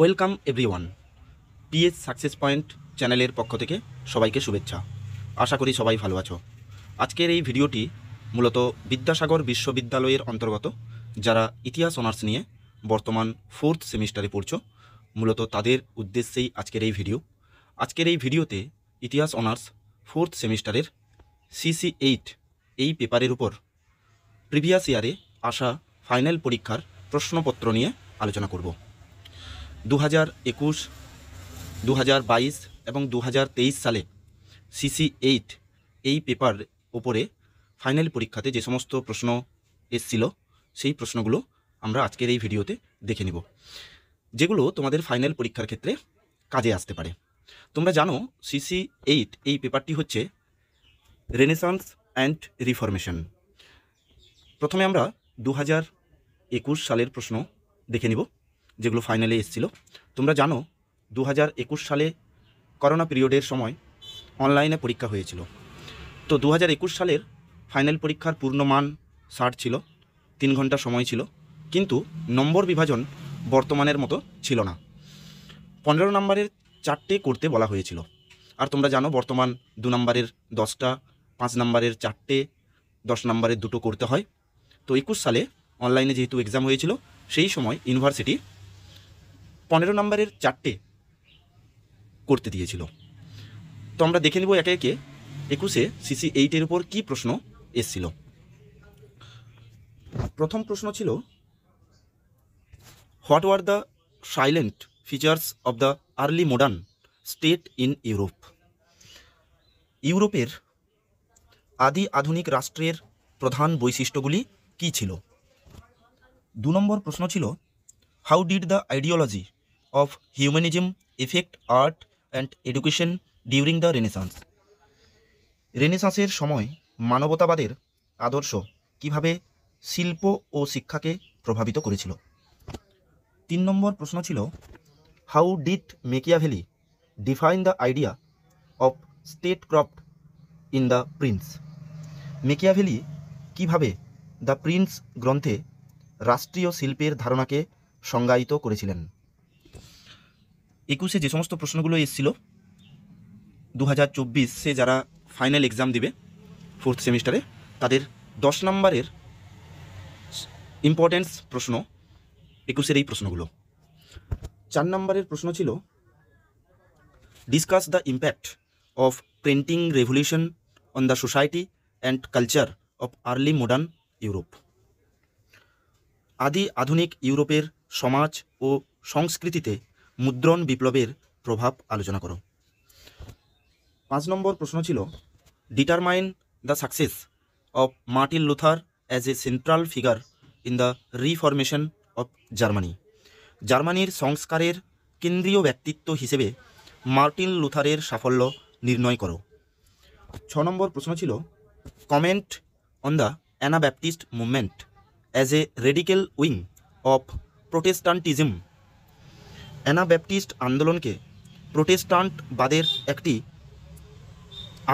Welcome everyone. PS success point চ্যানেলের পক্ষ থেকে সবাইকে শুভেচ্ছা। আশা করি সবাই ভালো আছো। আজকের এই ভিডিওটি মূলত বিদ্যাসাগর বিশ্ববিদ্যালয়ের অন্তর্গত যারা ইতিহাস অনার্স নিয়ে বর্তমান 4th সেমিস্টারে পড়ছো, মূলত তাদের উদ্দেশ্যেই আজকের এই ভিডিও। আজকের এই ভিডিওতে ইতিহাস অনার্স 4th সেমিস্টারের CC8 এই পেপারের উপর প্রিভিয়াস ইয়ারে আসা ফাইনাল পরীক্ষার প্রশ্নপত্র নিয়ে আলোচনা করব। 2021, 2022 এবং 2023 সালে CC8 এই পেপার ওপরে ফাইনাল পরীক্ষাতে যে সমস্ত প্রশ্ন এসেছিল সেই প্রশ্নগুলো আমরা আজকের এই ভিডিওতে দেখে নিব, যেগুলো তোমাদের ফাইনাল পরীক্ষার ক্ষেত্রে কাজে আসতে পারে। তোমরা জানো CC8 এই পেপারটি হচ্ছে রেনেসান্স অ্যান্ড রিফরমেশন। প্রথমে আমরা 2021 সালের প্রশ্ন দেখে নিব, যেগুলো ফাইনালে এসেছিল। তোমরা জানো 2021 সালে করোনা পিরিয়ডের সময় অনলাইনে পরীক্ষা হয়েছিল। তো 2021 সালের ফাইনাল পরীক্ষার পূর্ণমান 60 ছিল, 3 ঘন্টা সময় ছিল, কিন্তু নম্বর বিভাজন বর্তমানের মতো ছিল না। 15 নম্বরের 4টে করতে বলা হয়েছিল। আর তোমরা জানো বর্তমান 2 নম্বরের 10টা, 5 নম্বরের 4টে, 10 নম্বরের 2টো করতে হয়। তো 21 সালে অনলাইনে যেহেতু এক্সাম হয়েছিল, সেই সময় ইউনিভার্সিটি 15 নম্বরের 4টে করতে দিয়েছিল। তো আমরা দেখে নিব একে একে 21-এ CC8 উপর কী প্রশ্ন এসেছিল। প্রথম প্রশ্ন ছিল, what were the silent features of the early modern state in Europe? ইউরোপের আদি আধুনিক রাষ্ট্রের প্রধান বৈশিষ্ট্যগুলি কী ছিল? 2 নম্বর প্রশ্ন ছিল, how did the ideology of humanism effect art and education during the Renaissance? রেনেসাঁসের সময় মানবতাবাদের আদর্শ কিভাবে শিল্প ও শিক্ষাকে প্রভাবিত করেছিল? 3 নম্বর প্রশ্ন ছিল, how did Machiavelli define the idea of statecraft in the Prince? Machiavelli কিভাবে দ্য প্রিন্স গ্রন্থে রাষ্ট্রীয় শিল্পের ধারণাকে সংজ্ঞায়িত করেছিলেন? 21-এ যে সমস্ত প্রশ্নগুলো এসেছিল, 2024-এ যারা ফাইনাল এক্সাম দিবে 4th সেমিস্টারে, তাদের 10 নম্বরের ইম্পর্টেন্স প্রশ্ন 21-এর এই প্রশ্নগুলো। 4 নম্বরের প্রশ্ন ছিল, discuss the impact of printing revolution on the society and culture of early modern Europe? আদি আধুনিক ইউরোপের সমাজ ও সংস্কৃতিতে মুদ্রণ বিপ্লবের প্রভাব আলোচনা করো। 5 নম্বর প্রশ্ন ছিল, determine the success of Martin Luther as a central figure in the reformation of Germany? জার্মানির সংস্কারের কেন্দ্রীয় ব্যক্তিত্ব হিসেবে মার্টিন লুথারের সাফল্য নির্ণয় করো। 6 নম্বর প্রশ্ন ছিল, comment on the Anabaptist movement as a radical wing of Protestantism? Anabaptist আন্দোলনকে প্রোটেস্টান্টবাদের একটি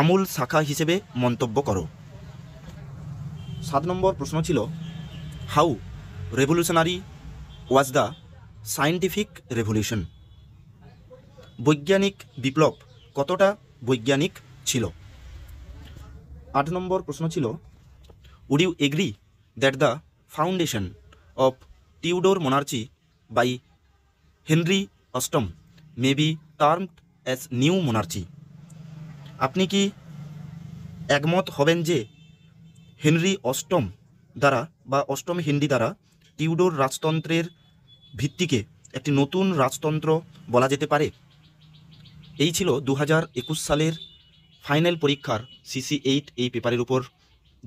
আমূল শাখা হিসেবে মন্তব্য করো। 7 নম্বর প্রশ্ন ছিল, how revolutionary was the scientific revolution? বৈজ্ঞানিক বিপ্লব কতটা বৈজ্ঞানিক ছিল? 8 নম্বর প্রশ্ন ছিল, would you agree that the foundation of Tudor monarchy by Henry অষ্টম may be termed as new monarchy? আপনি কি একমত হবেন যে হেনরি অষ্টম দ্বারা বা অষ্টম হেনরি দ্বারা টিউডোর রাজতন্ত্রের ভিত্তিকে একটি নতুন রাজতন্ত্র বলা যেতে পারে? এই ছিল 2021 সালের ফাইনাল পরীক্ষার CC8 এই পেপারের উপর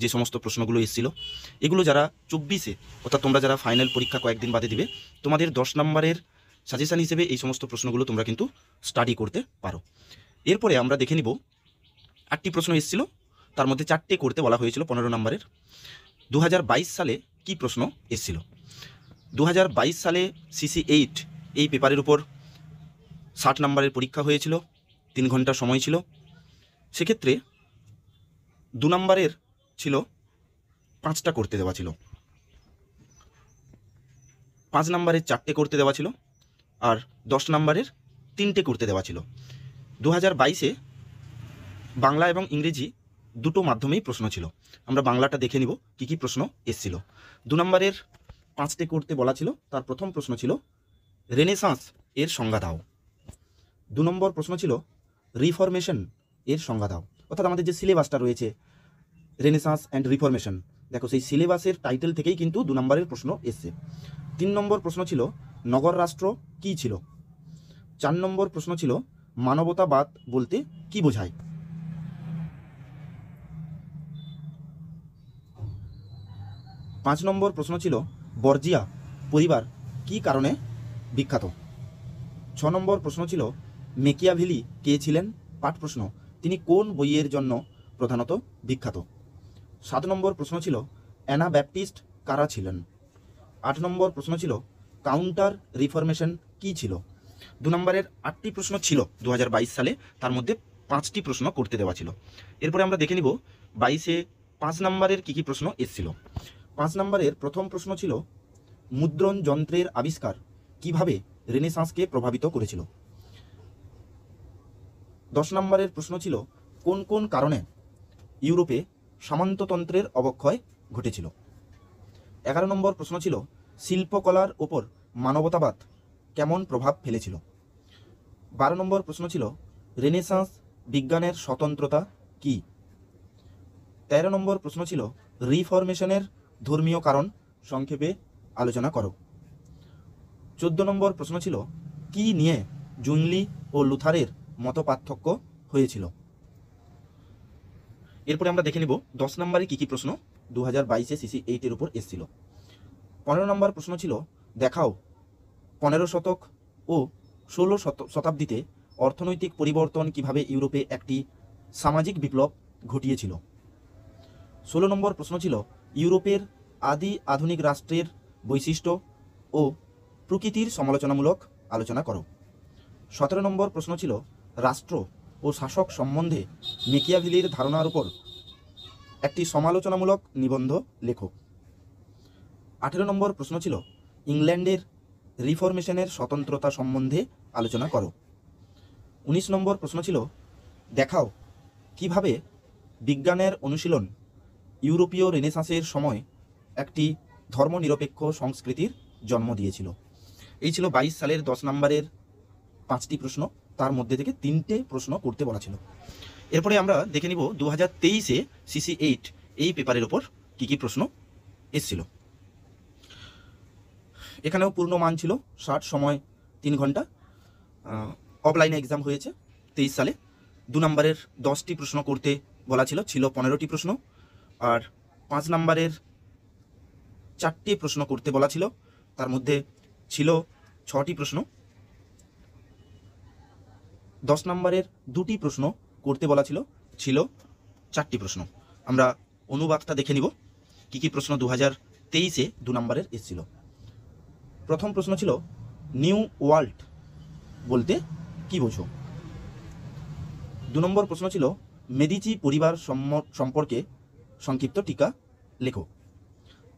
যে সমস্ত প্রশ্নগুলো এসেছিল। এগুলো যারা 24-এ, অর্থাৎ তোমরা যারা ফাইনাল পরীক্ষা কয়েকদিন বাদে দিবে, তোমাদের 10 নম্বরের সাজেশান হিসেবে এই সমস্ত প্রশ্নগুলো তোমরা কিন্তু স্টাডি করতে পারো। এরপরে আমরা দেখে নিব 8টি প্রশ্ন এসেছিল, তার মধ্যে 4টে করতে বলা হয়েছিল 15 নম্বরের। 2022 সালে কি প্রশ্ন এসেছিল? 2022 সালে CC8 এই পেপারের উপর 60 নম্বরের পরীক্ষা হয়েছিল, 3 ঘন্টা সময় ছিল। সেক্ষেত্রে 2 নম্বরের ছিল 5টা করতে দেওয়া ছিল, 5 নম্বরের 4টে করতে দেওয়া ছিল, আর 10 নম্বরের 3টে করতে দেওয়া ছিল। 2022-এ বাংলা এবং ইংরেজি দুটো মাধ্যমেই প্রশ্ন ছিল। আমরা বাংলাটা দেখে নিব কী কী প্রশ্ন এসেছিল। 2 নম্বরের 5টে করতে বলা ছিল। তার প্রথম প্রশ্ন ছিল রেনেসাঁস এর সংজ্ঞা দাও। 2 নম্বর প্রশ্ন ছিল রিফরমেশন এর সংজ্ঞা দাও। অর্থাৎ আমাদের যে সিলেবাসটা রয়েছে রেনেসাঁস অ্যান্ড রিফরমেশন, দেখো সেই সিলেবাসের টাইটেল থেকেই কিন্তু 2 নম্বরের প্রশ্ন এসছে। 3 নম্বর প্রশ্ন ছিল নগর রাষ্ট্র কী ছিল। 4 নম্বর প্রশ্ন ছিল মানবতাবাদ বলতে কি বোঝায়। 5 নম্বর প্রশ্ন ছিল বর্জিয়া পরিবার কি কারণে বিখ্যাত। 6 নম্বর প্রশ্ন ছিল মেকিয়াভেলি কে ছিলেন, পাঠ প্রশ্ন, তিনি কোন বইয়ের জন্য প্রধানত বিখ্যাত। 7 নম্বর প্রশ্ন ছিল অ্যানা ব্যাপটিস্ট কারা ছিলেন। 8 নম্বর প্রশ্ন ছিল কাউন্টার রিফরমেশন কি ছিল। 2 নম্বরের 8টি প্রশ্ন ছিল 2022 সালে, তার মধ্যে 5টি প্রশ্ন করতে দেওয়া ছিল। এরপরে আমরা দেখে নিব 22-এ 5 নম্বরের কী কী প্রশ্ন এসেছিল। 5 নম্বরের প্রথম প্রশ্ন ছিল মুদ্রণ যন্ত্রের আবিষ্কার কিভাবে রেনেসাঁসকে প্রভাবিত করেছিল। 10 নম্বরের প্রশ্ন ছিল কোন কোন কারণে ইউরোপে সামন্ততন্ত্রের অবক্ষয় ঘটেছিল। 11 নম্বর প্রশ্ন ছিল শিল্পকলার ওপর মানবতাবাদ কেমন প্রভাব ফেলেছিল। 12 নম্বর প্রশ্ন ছিল রেনেসাঁস বিজ্ঞানের স্বতন্ত্রতা কি। 13 নম্বর প্রশ্ন ছিল রিফরমেশনের ধর্মীয় কারণ সংক্ষেপে আলোচনা করো। 14 নম্বর প্রশ্ন ছিল কি নিয়ে জুনলি ও লুথারের মত পার্থক্য হয়েছিল। এরপরে আমরা দেখে নেব 10 নম্বরে কী কী প্রশ্ন 2022-এ সিসি 8-এর উপর এসেছিল। 15 নম্বর প্রশ্ন ছিল দেখাও 15 শতক ও 16 শতাব্দীতে অর্থনৈতিক পরিবর্তন কিভাবে ইউরোপে একটি সামাজিক বিপ্লব ঘটিয়েছিল। 16 নম্বর প্রশ্ন ছিল ইউরোপের আদি আধুনিক রাষ্ট্রের বৈশিষ্ট্য ও প্রকৃতির সমালোচনামূলক আলোচনা করো। 17 নম্বর প্রশ্ন ছিল রাষ্ট্র ও শাসক সম্বন্ধে মেকিয়াভেলির ধারণার উপর একটি সমালোচনামূলক নিবন্ধ লেখো। 18 নম্বর প্রশ্ন ছিল ইংল্যান্ডের রিফরমেশনের স্বতন্ত্রতা সম্বন্ধে আলোচনা করো। 19 নম্বর প্রশ্ন ছিল দেখাও কিভাবে বিজ্ঞানের অনুশীলন ইউরোপীয় রেনেসাঁসের সময় একটি ধর্মনিরপেক্ষ সংস্কৃতির জন্ম দিয়েছিল। এই ছিল 22 সালের 10 নম্বরের 5টি প্রশ্ন, তার মধ্যে থেকে 3টে প্রশ্ন করতে বলা ছিল। এরপরে আমরা দেখে নিব 2023-এ সিসি 8 এই পেপারের ওপর কী কী প্রশ্ন এসেছিল। এখানেও পূর্ণ মান ছিল 60, সময় 3 ঘন্টা। অফলাইনে এক্সাম হয়েছে 23 সালে। 2 নম্বরের 10টি প্রশ্ন করতে বলা ছিল 15টি প্রশ্ন। আর 5 নম্বরের 4টে প্রশ্ন করতে বলা ছিল, তার মধ্যে ছিল 6টি প্রশ্ন। 10 নম্বরের 2টি প্রশ্ন করতে বলা ছিল 4টি প্রশ্ন। আমরা অনুবাদটা দেখে নিব কী কী প্রশ্ন 2023-এ 2 নম্বরের এসেছিল। প্রথম প্রশ্ন ছিল নিউ ওয়ার্ল্ড বলতে কি বোঝো। 2 নম্বর প্রশ্ন ছিল মেদিচি পরিবার সম্পর্কে সংক্ষিপ্ত টিকা লেখো।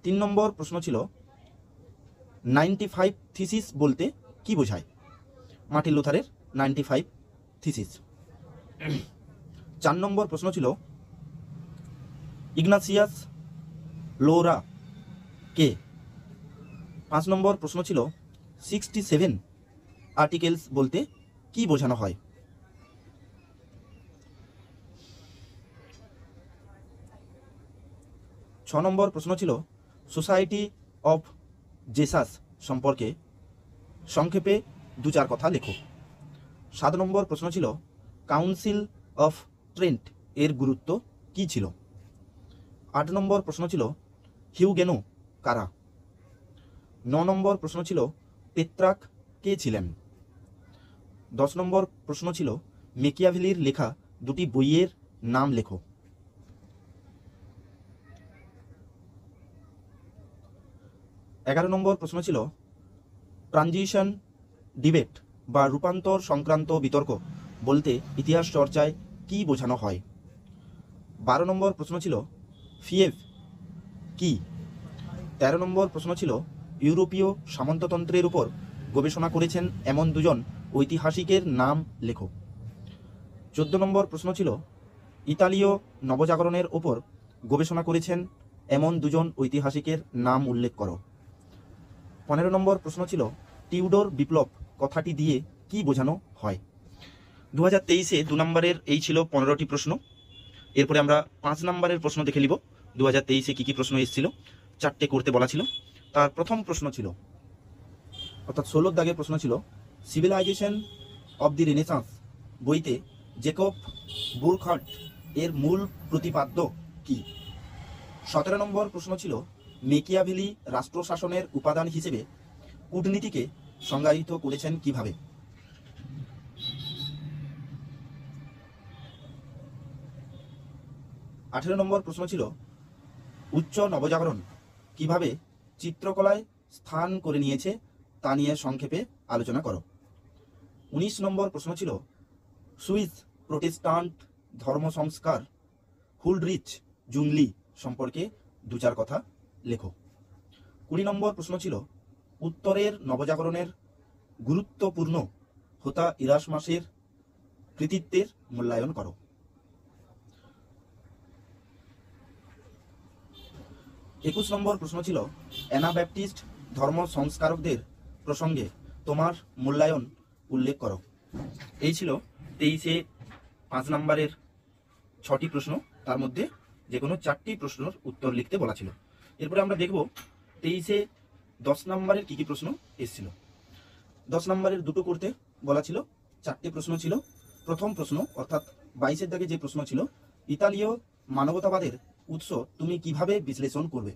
3 নম্বর প্রশ্ন ছিল 95 থিসিস বলতে কি বোঝায়, মার্টিন লুথারের 95 থিসিস। 4 নম্বর প্রশ্ন ছিল ইগনাসিয়াস লোরা কে। 5 নম্বর প্রশ্ন ছিল 67 আর্টিকেলস বলতে কি বোঝানো হয়। 6 নম্বর প্রশ্ন ছিল সোসাইটি অফ জেসাস সম্পর্কে সংক্ষেপে 2-4 কথা লেখো। 7 নম্বর প্রশ্ন ছিল কাউন্সিল অফ ট্রেন্ট এর গুরুত্ব কি ছিল। 8 নম্বর প্রশ্ন ছিল হিউগেনো কারা। 9 নম্বর প্রশ্ন ছিল পেত্রাক কে ছিলেন। 10 নম্বর প্রশ্ন ছিল মেকিয়াভেলির লেখা 2টি বইয়ের নাম লেখো। 11 নম্বর প্রশ্ন ছিল ট্রানজিশন ডিবেট বা রূপান্তর সংক্রান্ত বিতর্ক বলতে ইতিহাস চর্চায় কি বোঝানো হয়। 12 নম্বর প্রশ্ন ছিল ফিয়েভ কি। 13 নম্বর প্রশ্ন ছিল ইউরোপীয় সামন্ততন্ত্রের উপর গবেষণা করেছেন এমন দুজন ঐতিহাসিকের নাম লেখো। 14 নম্বর প্রশ্ন ছিল ইতালীয় নবজাগরণের ওপর গবেষণা করেছেন এমন দুজন ঐতিহাসিকের নাম উল্লেখ করো। 15 নম্বর প্রশ্ন ছিল টিউডর বিপ্লব কথাটি দিয়ে কি বোঝানো হয়। 2023-এ 2 নম্বরের এই ছিল 15টি প্রশ্ন। এরপরে আমরা 5 নম্বরের প্রশ্ন দেখে নিব। 2023-এ কী কী প্রশ্ন এসেছিল, 4টে করতে বলা ছিল। তার প্রথম প্রশ্ন ছিল, অর্থাৎ 16 দাগের প্রশ্ন ছিল সিভিলাইজেশন অব দি রেনেসান্স বইতে জেকব বুরখার্ট এর মূল প্রতিপাদ্য কি। 17 নম্বর প্রশ্ন ছিল মেকিয়াভেলি রাষ্ট্র শাসনের উপাদান হিসেবে কূটনীতিকে সংজ্ঞায়িত করেছেন কিভাবে। 18 নম্বর প্রশ্ন ছিল উচ্চ নবজাগরণ কিভাবে চিত্রকলায় স্থান করে নিয়েছে তা নিয়ে সংক্ষেপে আলোচনা করো। 19 নম্বর প্রশ্ন ছিল সুইস প্রোটেস্টান্ট ধর্ম সংস্কার হুলড্রিচ জুংলি সম্পর্কে 2-4 কথা লেখো। 20 নম্বর প্রশ্ন ছিল উত্তরের নবজাগরণের গুরুত্বপূর্ণ হোতা ইরাসমাসের কৃতিত্বের মূল্যায়ন করো। 21 নম্বর প্রশ্ন ছিল অ্যানাব্যাপটিস্ট ধর্ম সংস্কারকদের প্রসঙ্গে তোমার মূল্যায়ন উল্লেখ করো। এই ছিল 23-এ 5 নম্বরের 6টি প্রশ্ন, তার মধ্যে যে কোনো 4টি প্রশ্নের উত্তর লিখতে বলা ছিল। এরপরে আমরা দেখব 23-এ 10 নম্বরের কী কী প্রশ্ন এসেছিল। 10 নম্বরের 2টো করতে বলা ছিল, 4টে প্রশ্ন ছিল। প্রথম প্রশ্ন অর্থাৎ 22-এর দাগে যে প্রশ্ন ছিল ইতালীয় মানবতাবাদের উৎস তুমি কিভাবে বিশ্লেষণ করবে।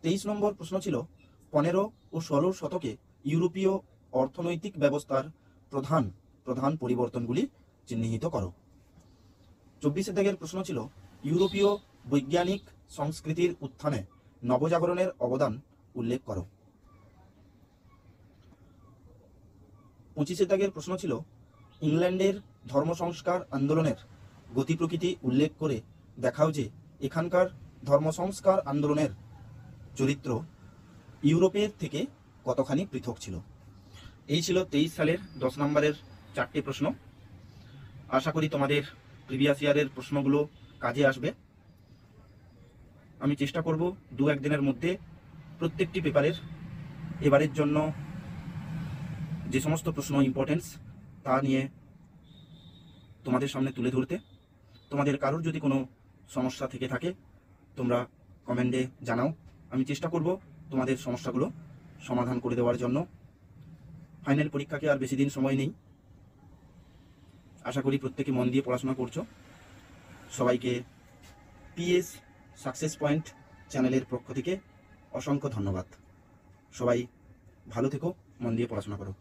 23 নম্বর প্রশ্ন ছিল 15 ও 16 শতকে ইউরোপীয় অর্থনৈতিক ব্যবস্থার প্রধান প্রধান পরিবর্তনগুলি চিহ্নিত করো। 24-এর দাগের প্রশ্ন ছিল ইউরোপীয় বৈজ্ঞানিক সংস্কৃতির উত্থানে নবজাগরণের অবদান উল্লেখ করো। 25-এর দাগের প্রশ্ন ছিল ইংল্যান্ডের ধর্ম সংস্কার আন্দোলনের গতি প্রকৃতি উল্লেখ করে দেখাও যে এখানকার ধর্ম সংস্কার আন্দোলনের চরিত্র ইউরোপের থেকে কতখানি পৃথক ছিল। এই ছিল 23 সালের 10 নম্বরের 4টে প্রশ্ন। আশা করি তোমাদের প্রিভিয়াস ইয়ারের প্রশ্নগুলো কাজে আসবে। আমি চেষ্টা করব 2-1 দিনের মধ্যে প্রত্যেকটি পেপারের এবারের জন্য যে সমস্ত প্রশ্ন ইম্পর্টেন্স তা নিয়ে তোমাদের সামনে তুলে ধরতে। তোমাদের কারোর যদি কোনো সমস্যা থেকে থাকে তোমরা কমেন্টে জানাও, আমি চেষ্টা করব তোমাদের সমস্যাগুলো সমাধান করে দেওয়ার জন্য। ফাইনাল পরীক্ষাকে আর বেশি দিন সময় নেই। আশা করি প্রত্যেকে মন দিয়ে পড়াশোনা করছো। সবাইকে পিএস সাকসেস পয়েন্ট চ্যানেলের পক্ষ থেকে অসংখ্য ধন্যবাদ। সবাই ভালো থেকো, মন দিয়ে পড়াশোনা করো।